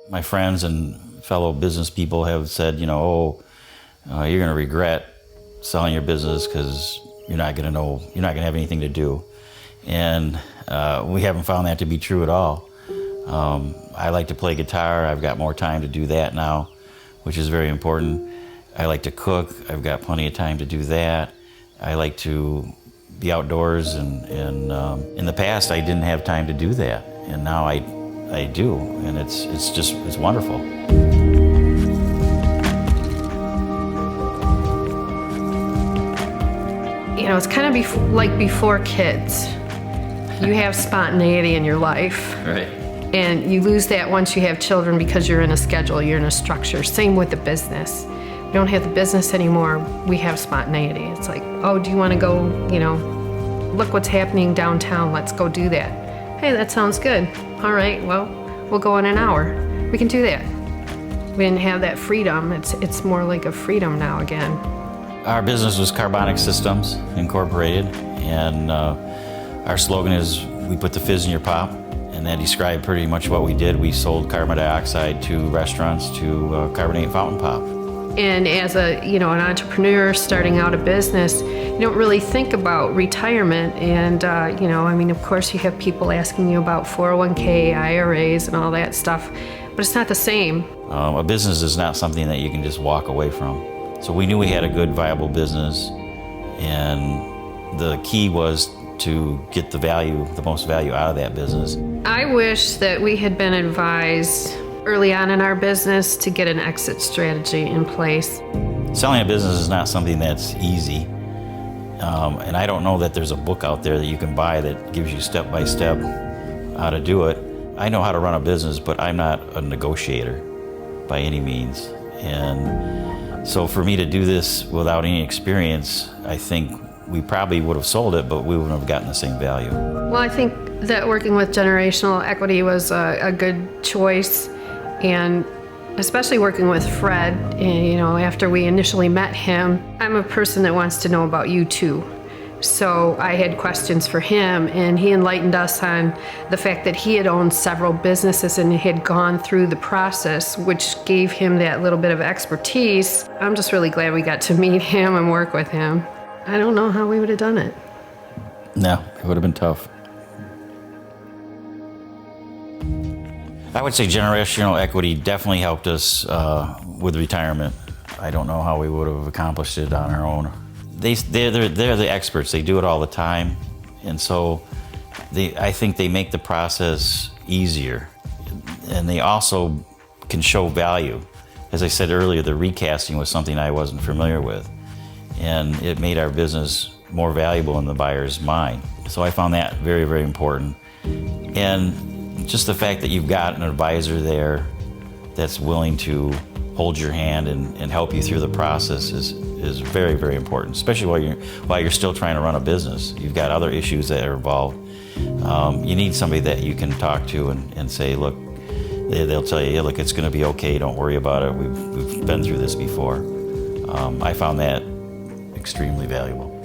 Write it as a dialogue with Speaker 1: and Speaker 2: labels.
Speaker 1: My friends and fellow business people have said, you're going to regret selling your business because you're not going to have anything to do. And we haven't found that to be true at all. I like to play guitar. I've got more time to do that now, which is very important. I like to cook. I've got plenty of time to do that. I like to be outdoors, and in the past I didn't have time to do that, and now I do, and it's wonderful.
Speaker 2: It's kind of like before kids. You have spontaneity in your life.
Speaker 1: Right.
Speaker 2: And you lose that once you have children because you're in a schedule, you're in a structure. Same with the business. We don't have the business anymore, we have spontaneity. It's like, oh, do you want to go, look what's happening downtown, let's go do that. Hey, that sounds good. All right, well, we'll go in an hour. We can do that. We didn't have that freedom. It's more like a freedom now again.
Speaker 1: Our business was Carbonic Systems Incorporated, and our slogan is, we put the fizz in your pop, and that described pretty much what we did. We sold carbon dioxide to restaurants to carbonate fountain pop.
Speaker 2: And as an entrepreneur starting out a business, you don't really think about retirement. And, of course you have people asking you about 401k, IRAs, and all that stuff, but it's not the same.
Speaker 1: A business is not something that you can just walk away from. So we knew we had a good, viable business, and the key was to get the most value out of that business.
Speaker 2: I wish that we had been advised early on in our business to get an exit strategy in place.
Speaker 1: Selling a business is not something that's easy, and I don't know that there's a book out there that you can buy that gives you step-by-step how to do it. I know how to run a business, but I'm not a negotiator by any means. And so for me to do this without any experience, I think we probably would have sold it, but we wouldn't have gotten the same value.
Speaker 2: Well, I think that working with generational equity was a good choice, and especially working with Fred, after we initially met him, I'm a person that wants to know about you too. So I had questions for him, and he enlightened us on the fact that he had owned several businesses and had gone through the process, which gave him that little bit of expertise. I'm just really glad we got to meet him and work with him. I don't know how we would have done it.
Speaker 1: No, it would have been tough. I would say generational equity definitely helped us with retirement. I don't know how we would have accomplished it on our own. They're the experts. They do it all the time, and so I think they make the process easier, and they also can show value. As I said earlier, the recasting was something I wasn't familiar with, and it made our business more valuable in the buyer's mind. So I found that very, very important. And just the fact that you've got an advisor there that's willing to hold your hand and help you through the process is very, very important, especially while you're still trying to run a business. You've got other issues that are involved. You need somebody that you can talk to and say, look, they'll tell you, look, it's going to be okay, don't worry about it, we've been through this before. I found that extremely valuable.